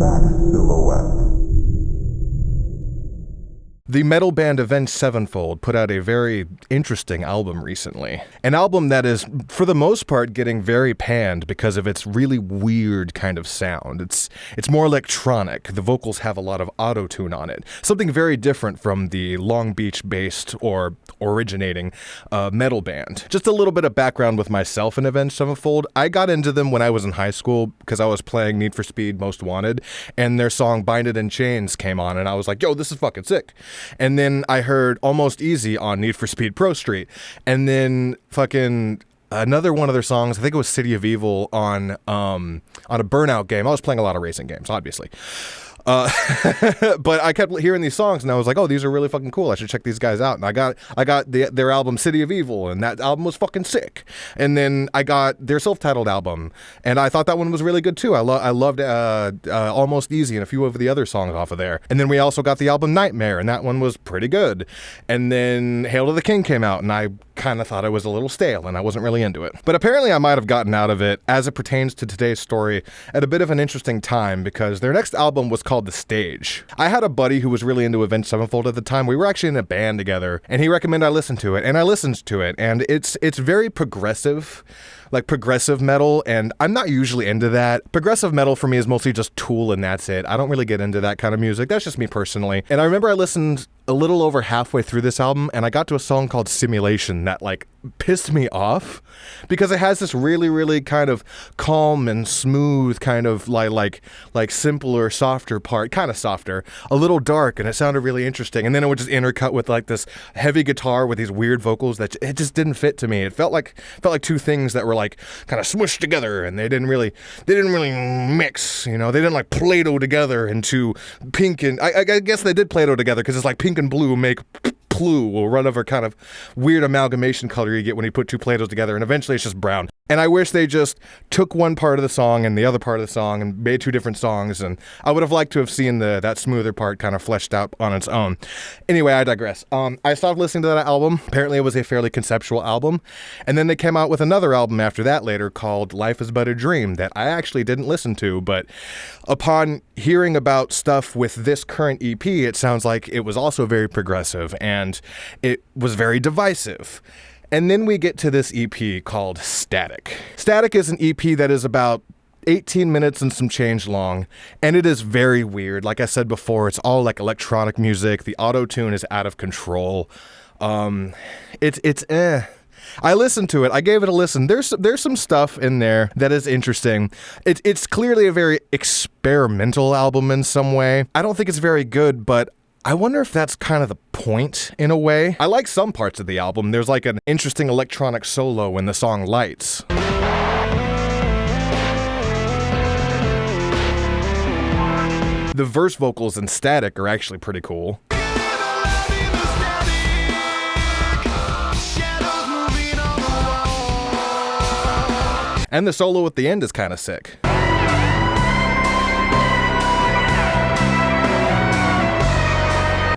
back silhouette. The metal band Avenged Sevenfold put out a very interesting album recently. An album that is, for the most part, getting very panned because of its really weird kind of sound. It's more electronic. The vocals have a lot of auto-tune on it. Something very different from the Long Beach-based or originating metal band. Just a little bit of background with myself and Avenged Sevenfold. I got into them when I was in high school because I was playing Need for Speed Most Wanted, and their song Bind It in Chains came on, and I was like, yo, this is fucking sick. And then I heard Almost Easy on Need for Speed Pro Street. And then fucking another one of their songs, I think it was City of Evil on a Burnout game. I was playing a lot of racing games, obviously. But I kept hearing these songs and I was like, oh, these are really fucking cool. I should check these guys out. And I got their album City of Evil, and that album was fucking sick. And then I got their self-titled album, and I thought that one was really good too. I loved Almost Easy and a few of the other songs off of there. And then we also got the album Nightmare, and that one was pretty good. And then Hail to the King came out, and I kind of thought it was a little stale, and I wasn't really into it. But apparently I might have gotten out of it, as it pertains to today's story, at a bit of an interesting time, because their next album was called The Stage. I had a buddy who was really into Avenged Sevenfold at the time. We were actually in a band together, and he recommended I listen to it, and I listened to it, and it's very progressive, like progressive metal, and I'm not usually into that. Progressive metal for me is mostly just Tool, and that's it. I don't really get into that kind of music. That's just me personally. And I remember I listened a little over halfway through this album, and I got to a song called Simulation that like pissed me off because it has this really kind of calm and smooth kind of like simpler, softer part, kind of softer, a little dark, and it sounded really interesting. And then it would just intercut with like this heavy guitar with these weird vocals that it just didn't fit to me. It felt like two things that were like kind of smushed together, and they didn't really mix, you know. They didn't like Play-Doh together into pink, and I guess they did Play-Doh together because it's like pink and blue make blue, or whatever kind of weird amalgamation color you get when you put two Play-Dohs together, and eventually it's just brown. And I wish they just took one part of the song and the other part of the song and made two different songs, and I would have liked to have seen that smoother part kind of fleshed out on its own. Anyway, I digress. I stopped listening to that album. Apparently it was a fairly conceptual album, and then they came out with another album after that later called Life is But a Dream that I actually didn't listen to, but upon hearing about stuff with this current EP, it sounds like it was also very progressive, and it was very divisive. And then we get to this EP called Static. Static is an EP that is about 18 minutes and some change long, and it is very weird. Like I said before, it's all like electronic music. The auto-tune is out of control. I listened to it. I gave it a listen. There's some stuff in there that is interesting. It's clearly a very experimental album in some way. I don't think it's very good, but I wonder if that's kind of the point, in a way. I like some parts of the album. There's like an interesting electronic solo in the song Lights. The verse vocals in Static are actually pretty cool. And the solo at the end is kind of sick.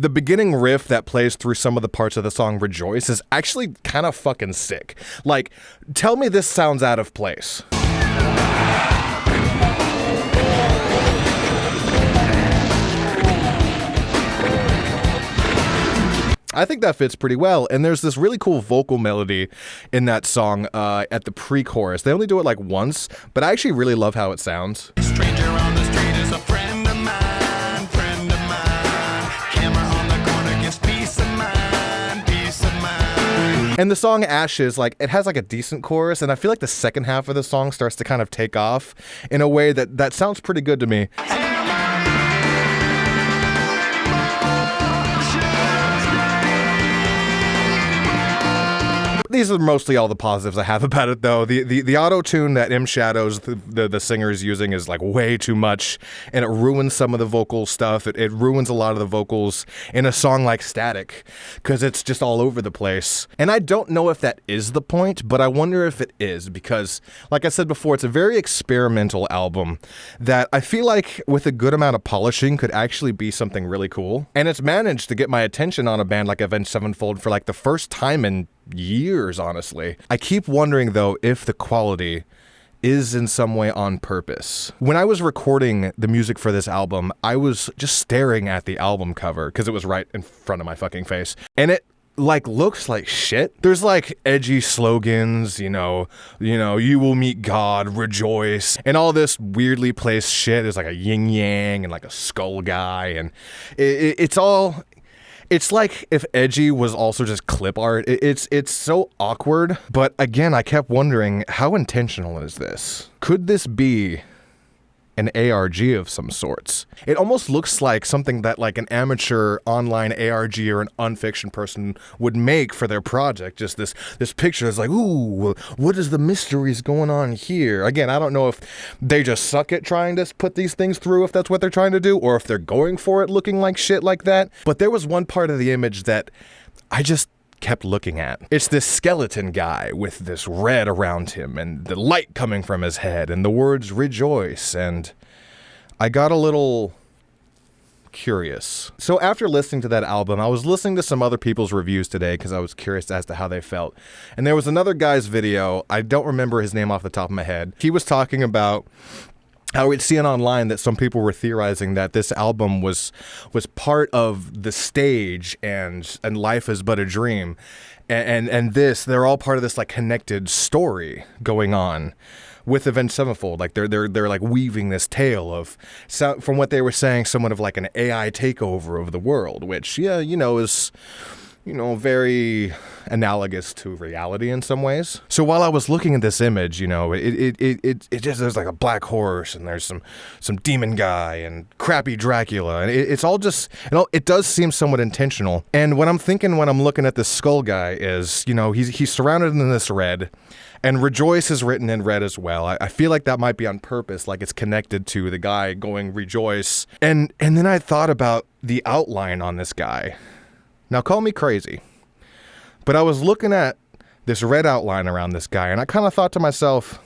The beginning riff that plays through some of the parts of the song Rejoice is actually kind of fucking sick. Like, tell me this sounds out of place. I think that fits pretty well, and there's this really cool vocal melody in that song at the pre-chorus. They only do it like once, but I actually really love how it sounds. Stranger on the street is a friend of mine. Camera on the corner gets peace of mind, peace of mind. And the song Ashes, like, it has like a decent chorus, and I feel like the second half of the song starts to kind of take off in a way that sounds pretty good to me. These are mostly all the positives I have about it, though. The auto-tune that M. Shadows, the singer, is using is like way too much, and it ruins some of the vocal stuff. It ruins a lot of the vocals in a song like Static, because it's just all over the place. And I don't know if that is the point, but I wonder if it is, because, like I said before, it's a very experimental album that I feel like, with a good amount of polishing, could actually be something really cool. And it's managed to get my attention on a band like Avenged Sevenfold for like the first time in years, honestly. I keep wondering, though, if the quality is in some way on purpose. When I was recording the music for this album, I was just staring at the album cover because it was right in front of my fucking face. And it looks like shit. There's edgy slogans, you will meet God, rejoice, and all this weirdly placed shit. There's a yin yang and a skull guy, and it's like if edgy was also just clip art. It's so awkward. But again, I kept wondering, how intentional is this? Could this be an ARG of some sorts? It almost looks like something that an amateur online ARG or an unfiction person would make for their project. Just this picture that's ooh, what is the mysteries going on here? Again, I don't know if they just suck at trying to put these things through, if that's what they're trying to do, or if they're going for it looking like shit like that. But there was one part of the image that I just kept looking at. It's this skeleton guy with this red around him and the light coming from his head and the words rejoice, and I got a little curious. So after listening to that album, I was listening to some other people's reviews today because I was curious as to how they felt. And there was another guy's video, I don't remember his name off the top of my head. He was talking about how we'd seen online that some people were theorizing that this album was part of the stage and Life Is But a Dream, and they're all part of this connected story going on with Avenged Sevenfold. They're weaving this tale of, from what they were saying, somewhat of an AI takeover of the world, which is very analogous to reality in some ways. So while I was looking at this image, it just, there's a black horse and there's some demon guy and crappy Dracula, and it's all just, it does seem somewhat intentional. And what I'm thinking when I'm looking at this skull guy is, he's surrounded in this red, and rejoice is written in red as well. I feel like that might be on purpose, it's connected to the guy going rejoice. And then I thought about the outline on this guy. Now, call me crazy, but I was looking at this red outline around this guy, and I kind of thought to myself,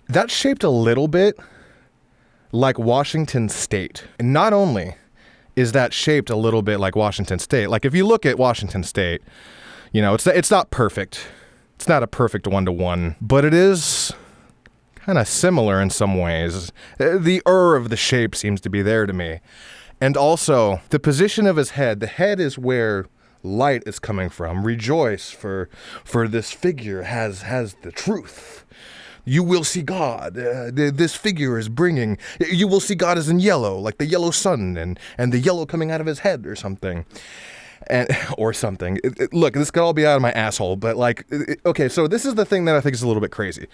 that's shaped a little bit like Washington State. And not only is that shaped a little bit like Washington State, if you look at Washington State, it's not perfect. It's not a perfect one-to-one, but it is kind of similar in some ways. The of the shape seems to be there to me. And also, the position of his head, the head is where light is coming from. Rejoice, for this figure has the truth. You will see God. This figure is bringing, you will see God as in yellow, like the yellow sun, and the yellow coming out of his head or something. Or something. Look, this could all be out of my asshole, but okay, so this is the thing that I think is a little bit crazy.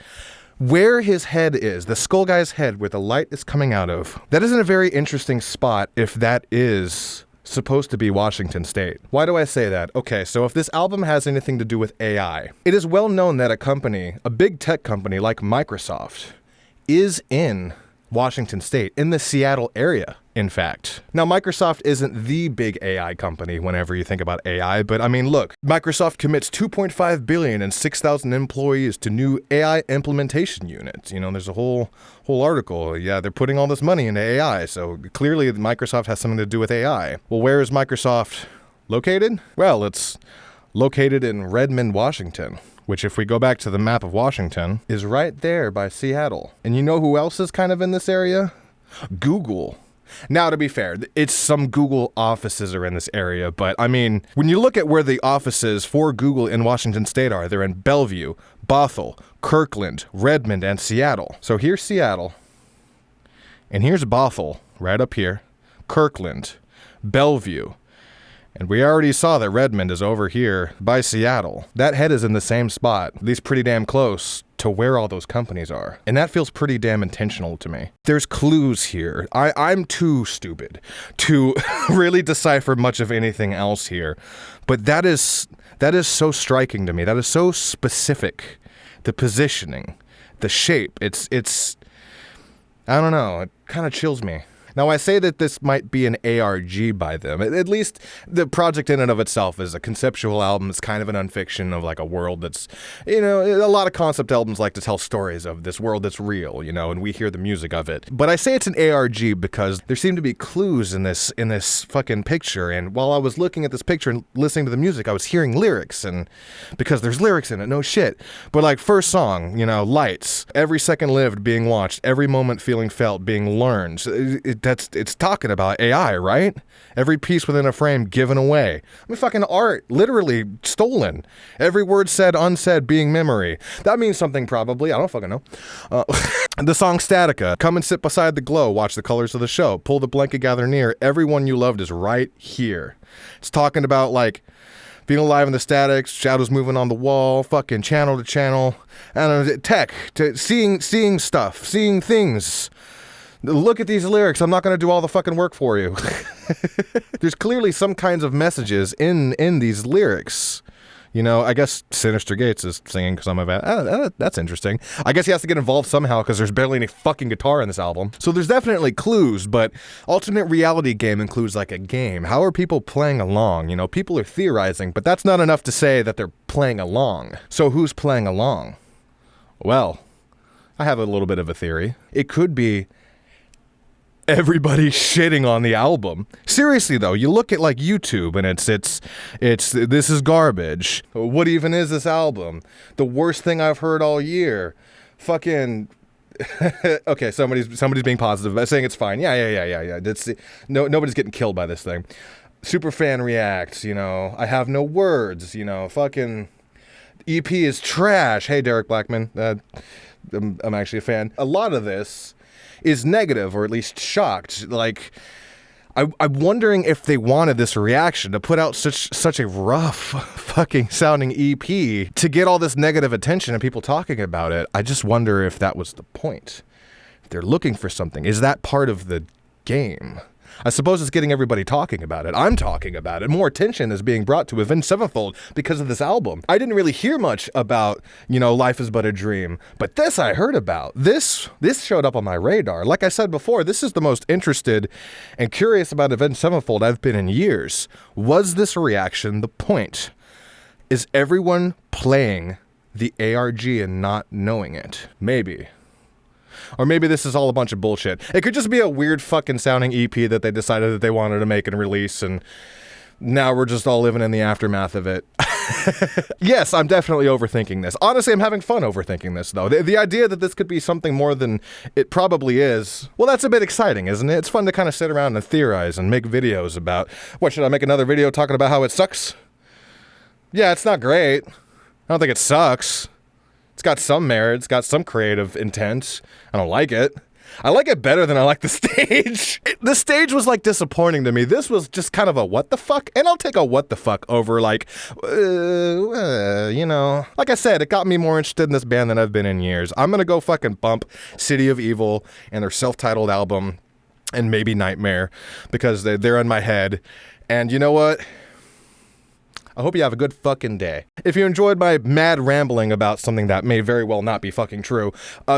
Where his head is, the skull guy's head, where the light is coming out of, that is in a very interesting spot if that is supposed to be Washington State. Why do I say that? Okay, so if this album has anything to do with AI, it is well known that a company, a big tech company like Microsoft, is in Washington State, in the Seattle area, in fact. Now, Microsoft isn't the big AI company whenever you think about AI, but look, Microsoft commits $2.5 billion and 6,000 employees to new AI implementation units. There's a whole article. Yeah, they're putting all this money into AI, so clearly Microsoft has something to do with AI. Well, where is Microsoft located? Well, it's located in Redmond, Washington, which, if we go back to the map of Washington, is right there by Seattle. And you know who else is kind of in this area? Google. Now, to be fair, it's some Google offices are in this area, but when you look at where the offices for Google in Washington State are, they're in Bellevue, Bothell, Kirkland, Redmond, and Seattle. So here's Seattle, and here's Bothell, right up here, Kirkland, Bellevue, and we already saw that Redmond is over here by Seattle. That head is in the same spot, at least pretty damn close to where all those companies are. And that feels pretty damn intentional to me. There's clues here. I'm too stupid to really decipher much of anything else here. But that is so striking to me. That is so specific. The positioning, the shape, it's I don't know, it kind of chills me. Now, I say that this might be an ARG by them. At least the project in and of itself is a conceptual album. It's kind of an unfiction of like a world that's, you know, a lot of concept albums like to tell stories of this world that's real, you know, and we hear the music of it. But I say it's an ARG because there seem to be clues in this fucking picture. And while I was looking at this picture and listening to the music, I was hearing lyrics, and because there's lyrics in it, no shit. But like first song, you know, lights, every second lived being watched, every moment feeling felt being learned. It's talking about AI, right? Every piece within a frame given away. I mean, fucking art literally stolen. Every word said, unsaid being memory. That means something probably. I don't fucking know. The song Statica. Come and sit beside the glow. Watch the colors of the show. Pull the blanket, gather near. Everyone you loved is right here. It's talking about like being alive in the statics, shadows moving on the wall, fucking channel to channel, and tech, to seeing stuff, seeing things. Look at these lyrics. I'm not going to do all the fucking work for you. There's clearly some kinds of messages in these lyrics. You know, I guess Sinister Gates is singing some of it. That's interesting. I guess he has to get involved somehow because there's barely any fucking guitar in this album. So there's definitely clues, but alternate reality game includes like a game. How are people playing along? You know, people are theorizing, but that's not enough to say that they're playing along. So who's playing along? Well, I have a little bit of a theory. It could be everybody shitting on the album. Seriously though, you look at like YouTube and it's this is garbage. What even is this album? The worst thing I've heard all year. Fucking okay, somebody's being positive by saying it's fine. Yeah. Nobody's getting killed by this thing. Superfan reacts, you know. I have no words, you know. Fucking EP is trash. Hey, Derek Blackman. I'm actually a fan. A lot of this is negative, or at least shocked. Like, I'm wondering if they wanted this reaction to put out such a rough fucking sounding EP to get all this negative attention and people talking about it. I just wonder if that was the point. If they're looking for something, is that part of the game? I suppose it's getting everybody talking about it. I'm talking about it. More attention is being brought to Avenged Sevenfold because of this album. I didn't really hear much about, you know, Life is But a Dream, but this I heard about. This showed up on my radar. Like I said before, this is the most interested and curious about Avenged Sevenfold I've been in years. Was this reaction the point? Is everyone playing the ARG and not knowing it? Maybe. Or maybe this is all a bunch of bullshit. It could just be a weird fucking sounding EP that they decided that they wanted to make and release, and now we're just all living in the aftermath of it. Yes, I'm definitely overthinking this. Honestly, I'm having fun overthinking this, though. The idea that this could be something more than it probably is, well, that's a bit exciting, isn't it? It's fun to kind of sit around and theorize and make videos about, what, should I make another video talking about how it sucks? Yeah, it's not great. I don't think it sucks. It's got some merit. It's got some creative intent. I don't like it. I like it better than I like the stage. The stage was like disappointing to me. This was just kind of a what the fuck? And I'll take a what the fuck over like, you know. Like I said, it got me more interested in this band than I've been in years. I'm going to go fucking bump City of Evil and their self-titled album and maybe Nightmare because they're in my head. And you know what? I hope you have a good fucking day. If you enjoyed my mad rambling about something that may very well not be fucking true,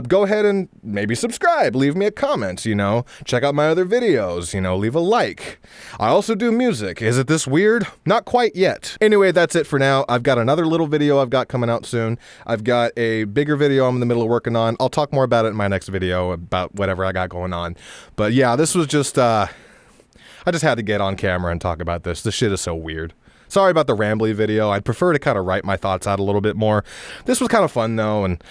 go ahead and maybe subscribe, leave me a comment, you know, check out my other videos, you know, leave a like. I also do music. Is it this weird? Not quite yet. Anyway, that's it for now. I've got another little video I've got coming out soon. I've got a bigger video I'm in the middle of working on. I'll talk more about it in my next video about whatever I got going on. But yeah, this was just, I just had to get on camera and talk about this. This shit is so weird. Sorry about the rambly video. I'd prefer to kind of write my thoughts out a little bit more. This was kind of fun, though, and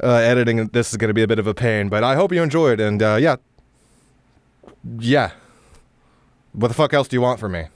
editing this is going to be a bit of a pain, but I hope you enjoyed, and yeah. What the fuck else do you want from me?